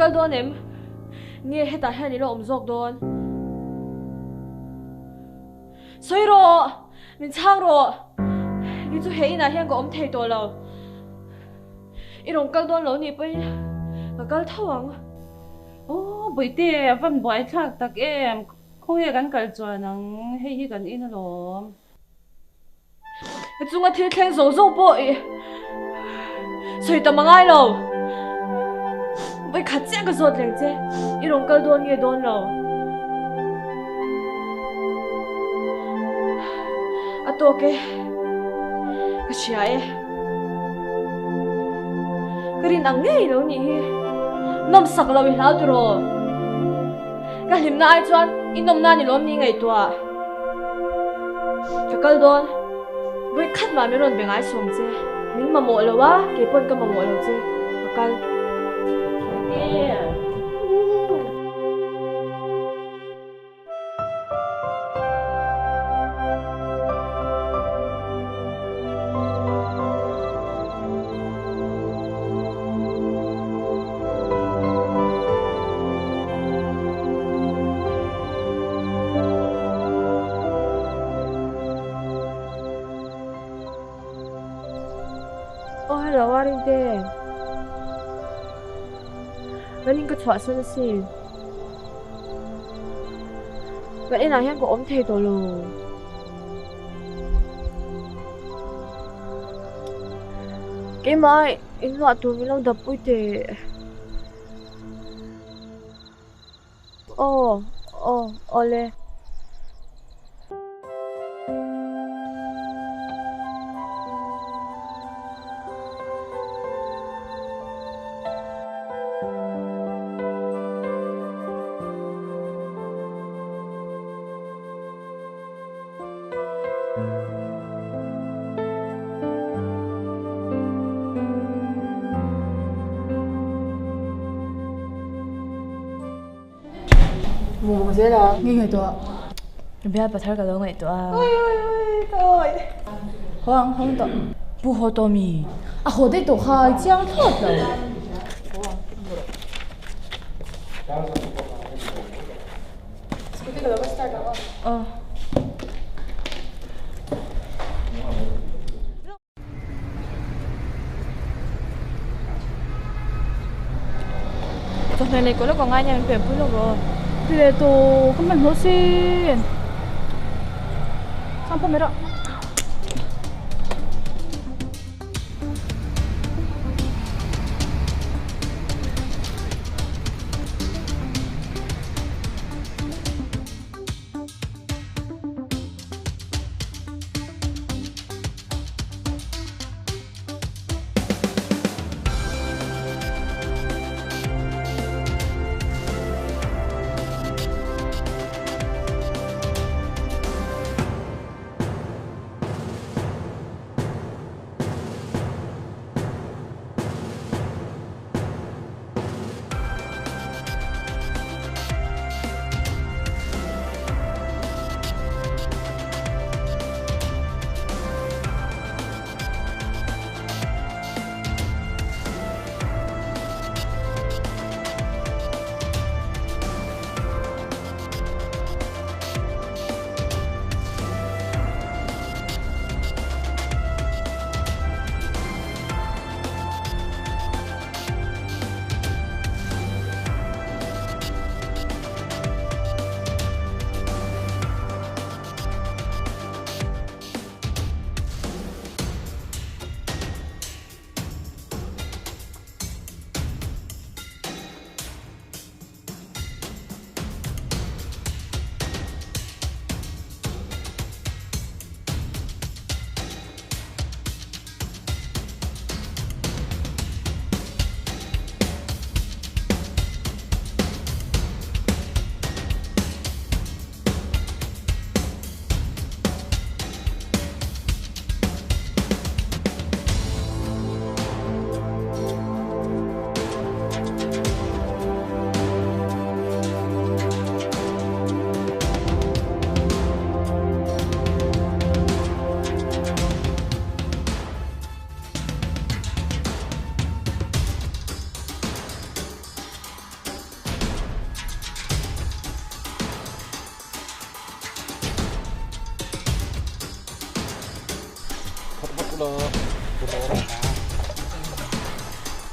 kal don em nge heta hani lo omzok don soiro min chang ro ni chu he ina hian ko om thei to lo irong kal don lo ni pai ka kal thawang buổi văn buổi thắc tắc em không nghe gắn cởi cho nắng hay hi gắn in nó chunga thil thleng zo zo poi soi ta mangai lo bai khat che ka zot leng che irong kal don nge don lo atoke ka chiae kari nang ngei lo ni hi nom sak lo hi hlau tu ro ka hlim na ai chuan inom na ni lom ni ngai tua ka kal don bai khat ma me ron bengai som che min ma mo lo wa ke pon ka ma mo lo che ka kal hello waring te Galing ka chwa sa nasin Gan ina hiyan ko om thei to lo Ke mai in lo tu mi lo da pui te ole Mùa thế là nghe người tụa biết bắt thar cả lâu ngày tụa ôi thôi không tụa bu ho to mi à hồ đây tụa hai chiang thoát rồi Trong này có lúc còn ai nhà mình tuyển phun rồi thì để tụi các bạn nói xin xong không biết đâu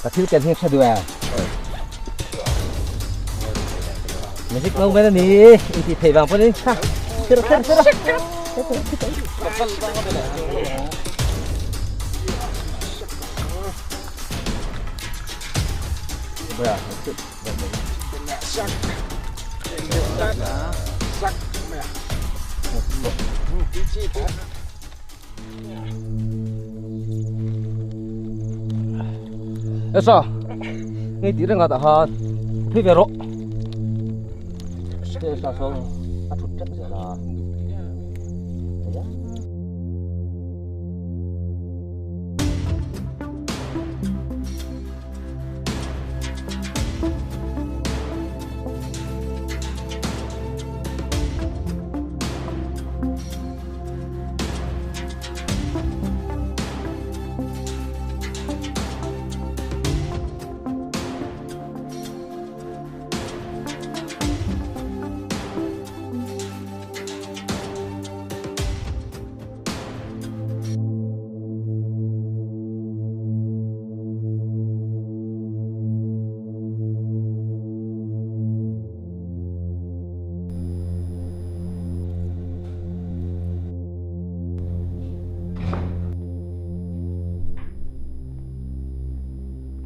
ta thiếu tiền hết sao được à mình thích lâu mấy lần đi thì thầy vào bên khác chưa được chưa được bây giờ sao ngay tí nữa ngã ta ha thấy về rồi thế sao xong bắt chụp chất rồi là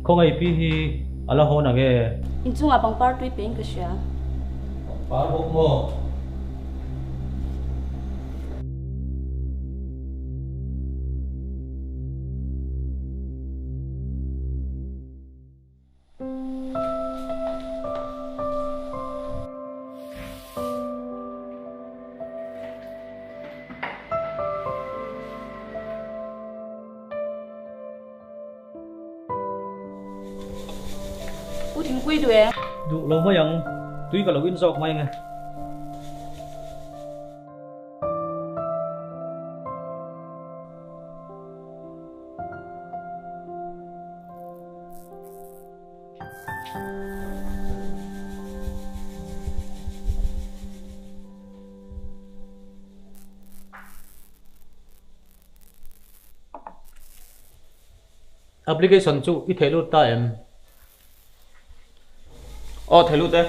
không ai pi hi ala ho na ge in chung a bang par tui pen ka sha par ho mo u thing quy đuổi du lo mo yang tui ka login sok mai nge application chu I thelu ta em thelu te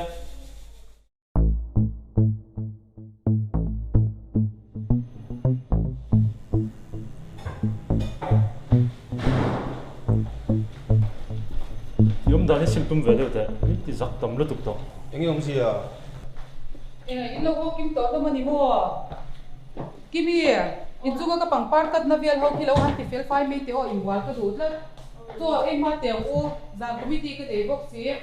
yom dani simpum vele te ti zak tam lu tuk to Anh ông gì à? In lo ho kim to to mani mo. Kimi in chuga ka pangpar kat na vial ho khilo han ti fel fai me te o in wal ka dut la. To em ma te o zam committee ka de box si.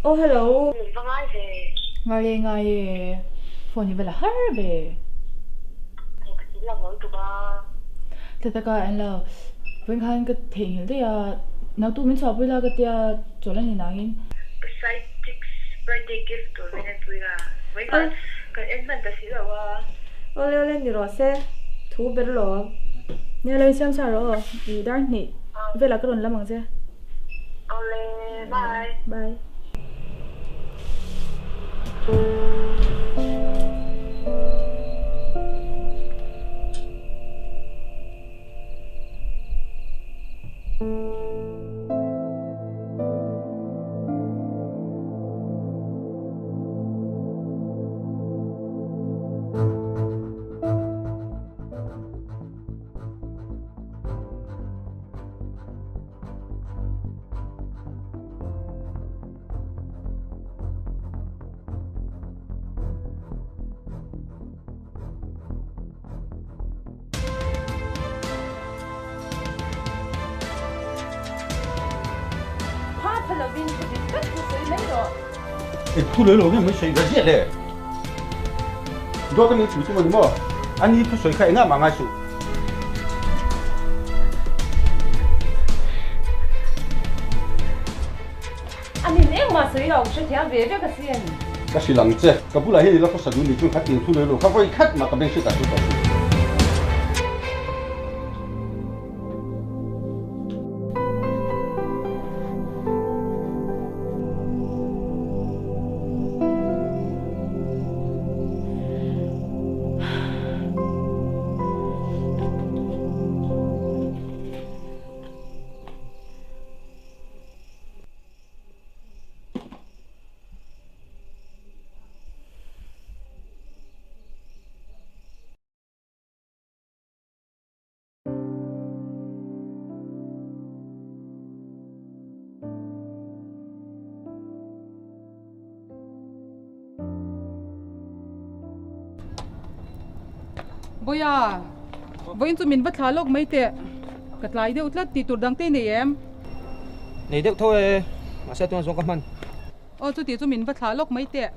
Oh hello. Ngay phone như vậy là hết bề thế ta coi anh là vẫn khăn cái thỉnh hiểu đấy à nào tụi mình chọn bây giờ cái tia chỗ lên thì nào hin birthday gift của mình tụi là với cái em mình ta xí là Ô leo lên đi rồi xe thú bể rồi nhà lên xem sao rồi đi đang nị vậy là cái đồn làm bằng xe Ole bye bye thu lấy lỗ mới sấy cái gì đấy? Đó cái này chủ chúng mình mua, anh đi thu sấy khai ngã mà ngay số. anh nhìn em mà sấy đầu sẽ theo về cái gì cái gì lằng chứ cái bữa nay nó có sử dụng để chúng khát tiền thu rồi không phải khát mà cái bên sẽ cả thu rồi Boya, voin tu min bắt lok mấy tệ, cắt lại đi utlat ti tur dang tê này em. Này được thôi, mà sẽ tuân xuống các mình. Tu ti tu min bắt lok mấy tệ.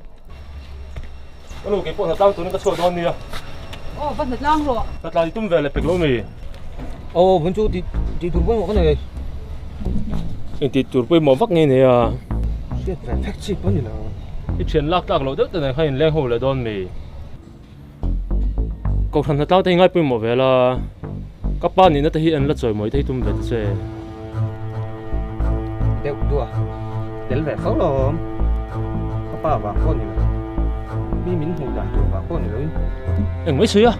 Alo, cái bọn tao tụi nó có sửa đòn nè. Bắt hết lang rồi. Bắt lại tụm về lại bịch lỗ mì. Vẫn chú thì tụi bọn cái này. Anh thì tụi bây mỏ vắt nghe nè à. Chết phải phát chip bao nhiêu nào. Cái chuyện lắc lắc lỗ tức này hay lên hồ lại đòn mì. Cậu thằng tao thấy ngay bây mỏ về là các bạn này nó thấy anh lật rồi mới thấy tụm về xe. Đeo đùa. Đến về pháo rồi. Các bạn vào con này. Bí mình hồ đàn tụi vào con này rồi. Anh mấy xí à?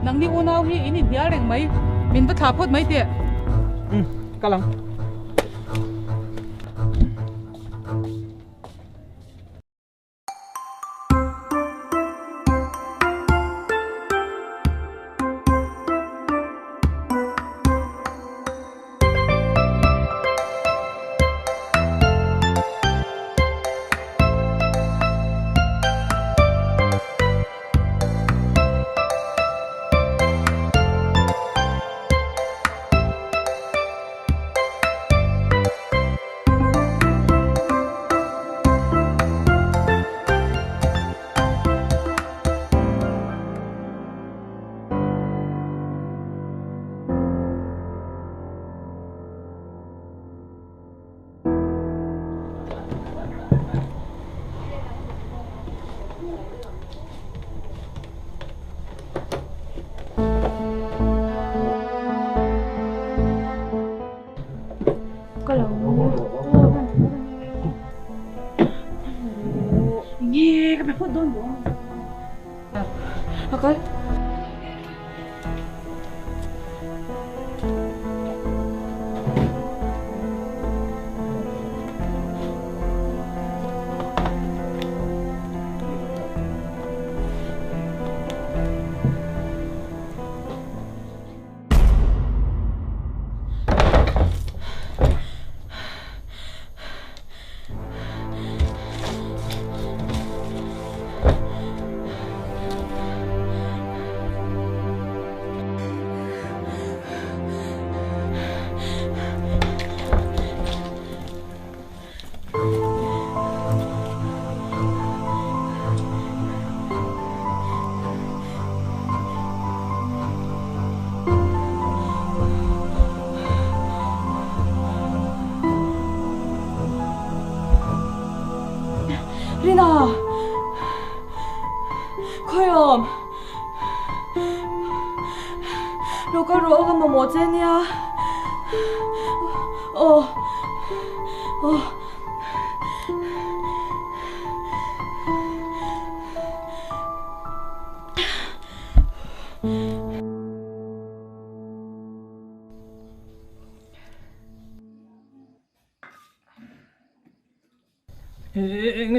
Nang ni unaw hi ini dia reng mai min bắt thapot mấy tệ. Cá lăng. Nghe cái mẹ phốt đôn của ok. Rina, khoyom, lo có rỗ cái mà một trên nha.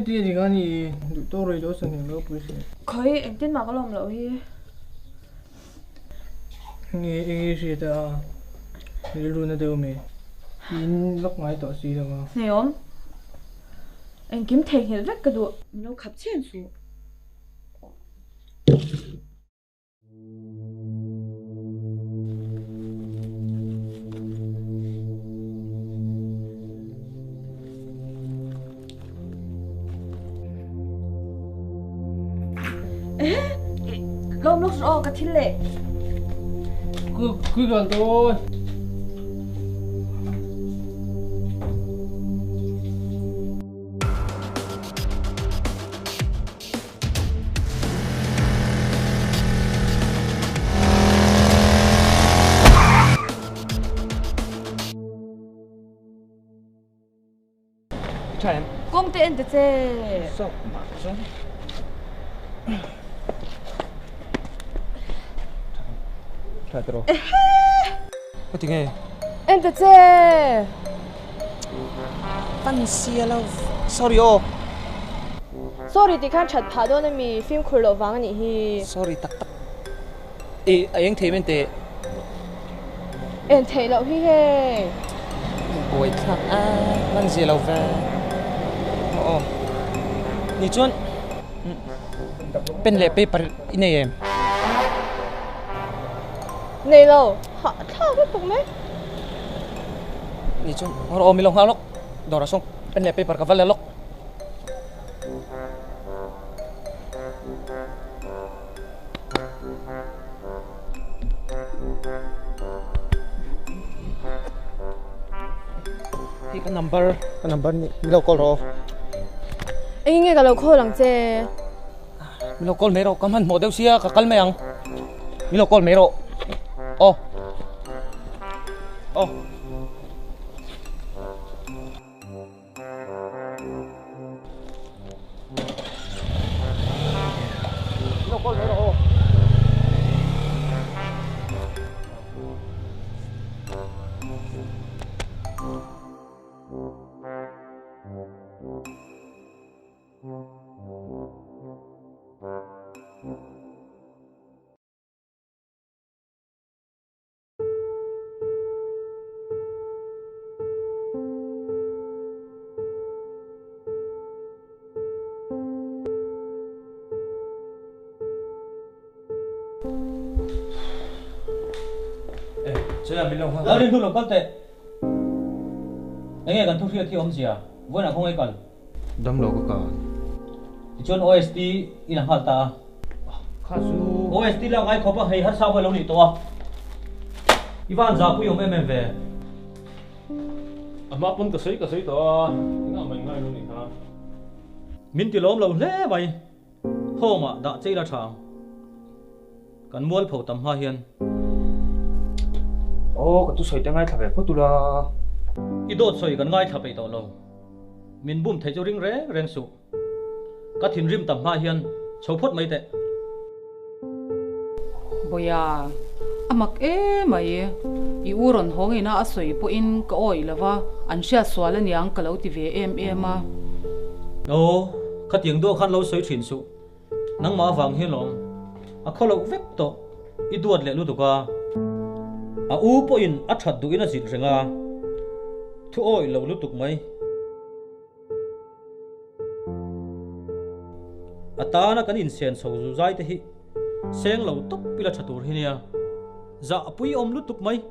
Cái gì cái gì tôi rồi đó sang hàng lớp với xe. Khơi em tin mà có lòng lẩu hi. Nghe gì ta? Đi luôn ở đâu mày? In lắc máy tỏ gì đâu mà. Này ông, anh kiếm thèn hết vết cái đồ, mình đâu khắp trên xuống. Lom lúc rõ cái thiên lệ. Cứ gần thôi. Chào em. Công tên thế chứ. Sao mà sao? Chào tôi. Có tiếng nghe. Em thế chứ. Fancy lâu. Sorry ô. Sorry thì khán chặt phá đó nên mi phim khổ lộ vắng nhỉ hi. Sorry tắc tắc. Ê, anh thấy mình tệ. Em thấy lộ hi he. Ôi thật à, mang gì lâu về. Ồ. Nhi chuan. Pen lệ paper ini em. Này lộ, họ thao cái cùng mấy. Nhi chuan, oro milong halok. Dora song pen lệ paper ka valelok. Cái number ni milo call ro. Anh nghe cái lộ khô lằng chứ. Milo call mero kaman model sia kakal mayang. Milo call mero. Oh. Oh. Milo call mero. Chơi à, mình lòng hoa. Đi thu lộc con tệ. Anh nghe gần thu thiệt thì ông gì à? Vui nào không ai cần. Đâm lỗ có Thì chọn OST in hàng ta. Khasu. OST là ngay khó hay hát sao với lâu đi to. Ivan giờ quý ông em về. À mà pun cái sấy to. Nghe mình ngay luôn đi ha. Mình thì lom lâu lẽ vậy. Hôm à đã chơi là chàng. Cần mua phổ tầm hoa hiền. Ô, cái tu sợi tiếng Anh thằng có tu là. Ít đốt soi gần ngay thà bị tàu lâu. Mình bùm thấy cho ring reng su. Các thiên rim tầm hoa hiền. Chầu phốt mấy tệ. Boya. Amak mày. I uron hongi na asoi po in ka oi lava. Ansha swala ni ang kalau ti ve ma. Ồ, các tiếng đua khăn lâu soi chuyển su. Nắng má vàng hiền lòng. À khó lâu vép to. Ít đuột lệ luôn tụ ca. À u po in at thật duin a zil renga. Thu oi lâu lúc tục mấy. À ta na kan in sen sâu zu zai te hi. Seng lâu tốc pila chatur hi nia. Dạ pui om lúc tục mấy.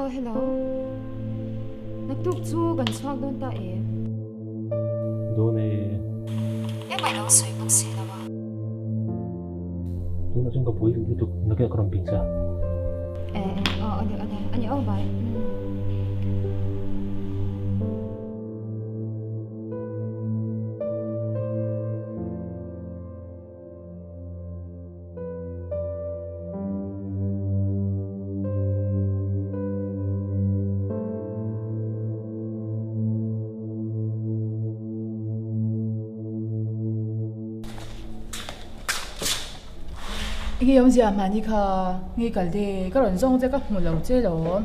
Oh, hello. Nagtuk chu kan chuak don ta e. Đồ này. Em mày đâu soi bak se lawa. Đồ này chúng có bùi lúc tục nó kia còn bình sa. Ani oh bai. Nghe ông gì à mà đi khờ nghe cả đi các lần rong chứ các một lâu chứ đó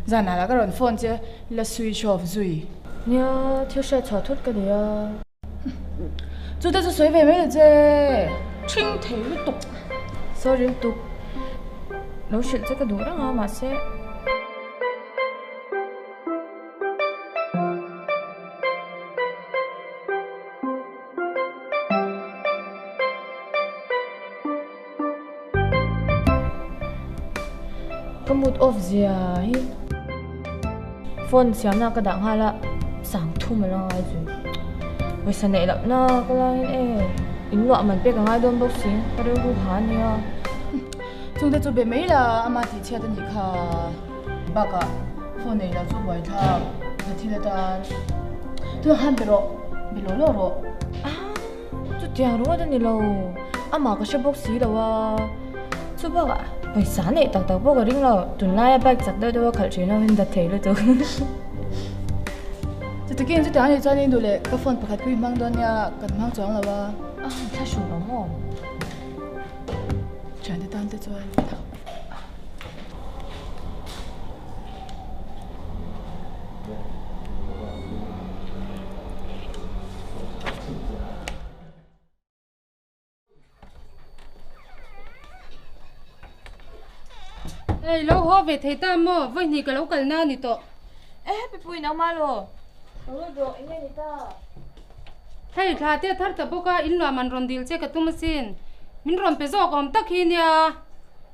giờ nào là các lần phone chứ là switch off rồi Nha, thiếu sẽ cho thốt cái gì à? chú ta suy về mấy chứ chinh thấy liên tục Sao liên tục? Nấu chuyện chứ cái đồ đó mà sẽ. Có mood off gì à? Phone xem na cái đằng hai là sáng thu mà lo ai rồi. Bây giờ này là na cái là in loạn mình biết cái ngay đom bốc xí, cái đó hú há nha. chúng ta chú về mấy là ama thì chia tên gì khờ bác à phone này là chú gọi thà là thì là ta tôi han bero bị lỗ lỗ rồi chút tiền đúng không? Thì lâu mà có sẽ bốc xí đâu à chút bốc à phải sáng này tao tao bốc cái đinh lâu tuần nay bác giặt đâu đâu khởi chuyện nào hiện tại thấy rồi tôiจะกินจะแต่อันนี้จะนี่ดูเลยก็ฝนประคัดคุยมั่งตอนเนี้ยกันมั่งจ้องแล้วว่า ถ้าสูงแล้วมั้ง ฉันจะตั้งใจช่วย Ê, lâu hô về thấy ta mò, vậy thì cái lâu cần na nị to. Ê, bị bùi nào mà lo. Rồi rồi, anh nghe đi ta. Hay thà tia thar ta boka in lo man ron dil che ka tum sin. Min ron pe zo kom tak hi nia.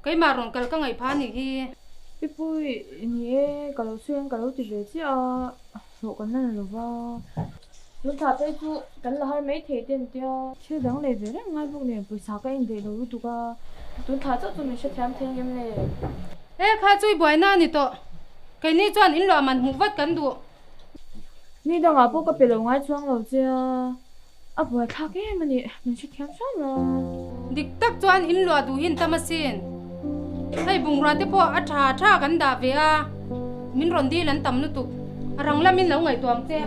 Cái mà ron kal ka ngai pha ni hi. Bị bùi, nhé, cả lâu xuyên, cả lâu thì về chứ à. Lộ cái này là vào. Lúc thà tới chú, cái là hai mấy thế tiền tiêu. Chứ đáng lẽ về đấy, ngay buộc này bùi sao cái anh để lâu tụ ca. Lúc thà cho tụi mình sẽ thêm thêm em này. Ê, kha chui boy na ni to. Cái ni chuan in lo man hu vat kan du. Ni đang ở bộ cái bể lâu ngay chuang lâu chứ. À bùi thà cái em này, mình sẽ thêm sao là. Dik tak chuan in lo du hin ta sin. Hay bung ra te po a tha tha kan da ve a. Min ron di lan tam nu tu. Arang la min lo ngai tuam che.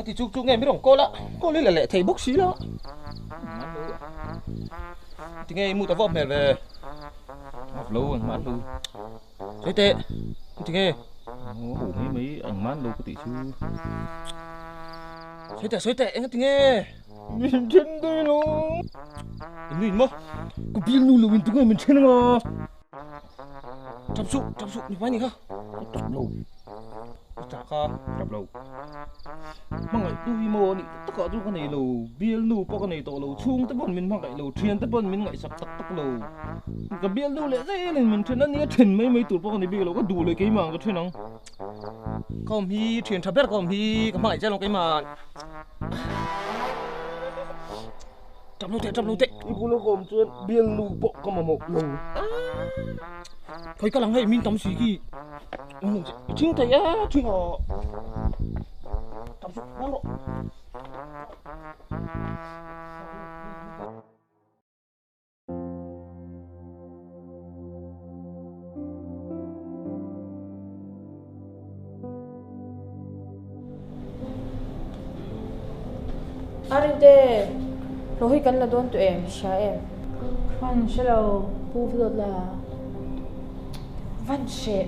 Thì chú nghe biết đồng cô lên là lệ thầy bốc xí đó thì nghe mua tao vợ mẹ về học lâu anh mát luôn thế tệ thì nghe mấy anh mát lâu có tỷ chứ xối tệ anh thì nghe mình trên đây luôn nhìn mà có biết luôn là mình tiếng mình trên mà chăm sụ như vậy nhỉ chăm lâu chả kha chăm lâu mang lại tôi mua đi tất cả chúng cái này lâu bia lâu bao cái này tổ lâu chung tất bọn mình mang lại lâu truyền tất bọn mình lại sắp tắc lâu cái bia lâu lẽ dễ nên mình truyền nó nhớ truyền mấy tụi bao cái này bia lâu có đủเลยcái mà có truyền không không hi truyền thập biết không hi cái mày chơi lòng cái mà trăm lâu tệ cô lâu gồm truyền bia lâu bộ có mà một lâu thôi các lăng hay mình tắm xí gì chính thầy á chính họ tắm xí lắm rồi Anh đây, rồi cái là đón tụi em, xa em. Văn sẽ lâu, bố vừa là Văn sẽ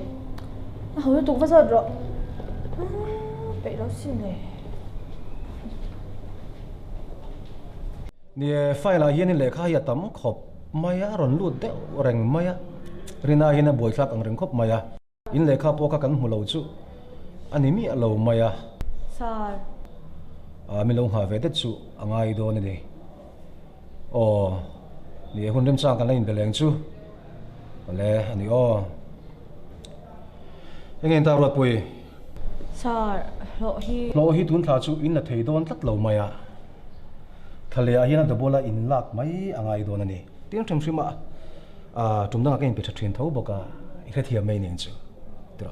hồi tụi văn rồi rồi. Bị đó xin này. Nè phải là hiện lệ khai tấm khop maya ron luôn đấy, rèn maya. Rina hiện bồi khác ang rèn khop maya. In lệ khai poka kan mulau chu. Anh mi alo maya. Sao? Mi long ha về tết chu, ang ai đó này. Ồ, nè hôm đêm sang kan lên bề leng chu. Lệ anh anh ta rồi bùi. Sao? Lộ hi tuấn thà chu in là thấy đón tắt lâu maya. Thale ahian an bola in lak mai angai don ani tiang thang sima tum dang again peta train thau boka irathia mai ning chu tro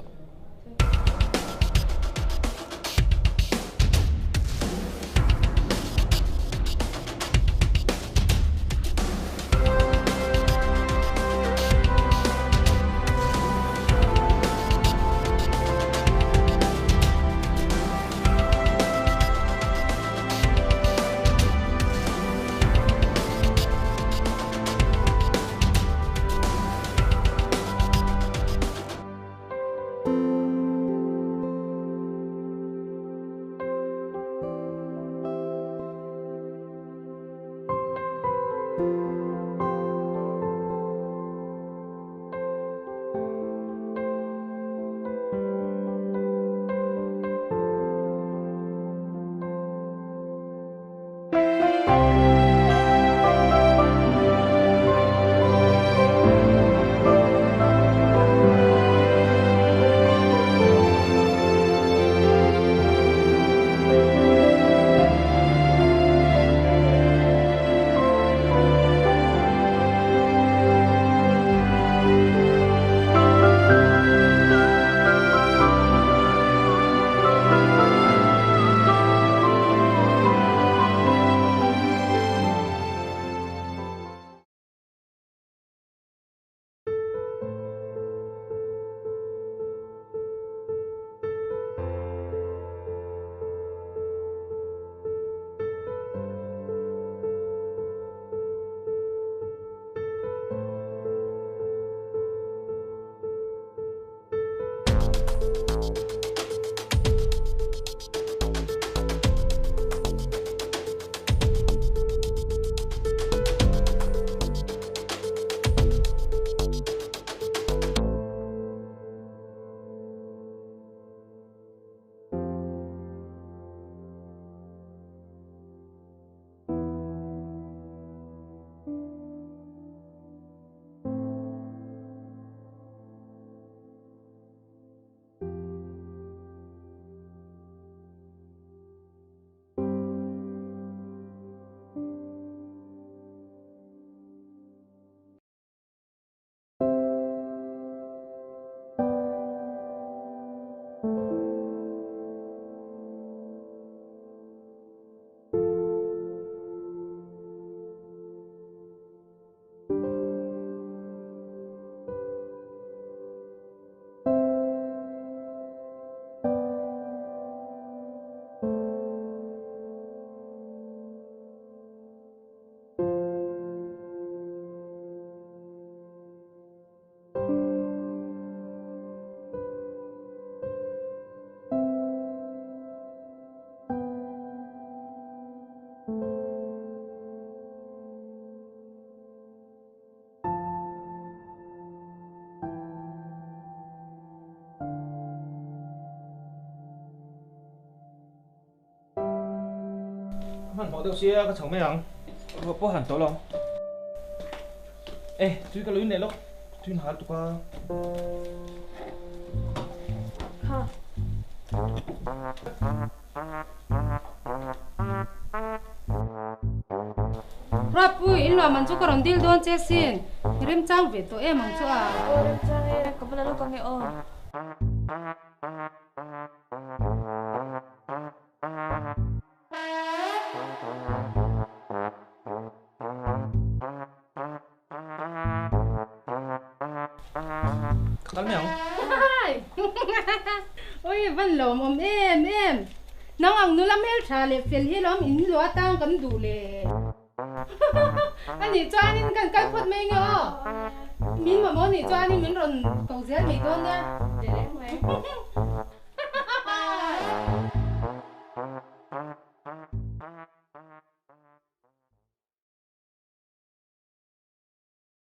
hẳn bỏ được xe cái chồng mày hằng bỏ hẳn tối lòng ê chú cái lối này lúc chú hả tụi qua ha Rapu in lo man chu karon dil don che sin rim chang ve to em ang chu a ôi cha này có bao lâu con nghe ơi cắn mèo ôi văn lom em nang ang nulam hel tha le fel hi lom in lo tang kan du le ani chanin kan phot mai ngo min ma mo ni chani min ron kau zel mi don da để lấy mày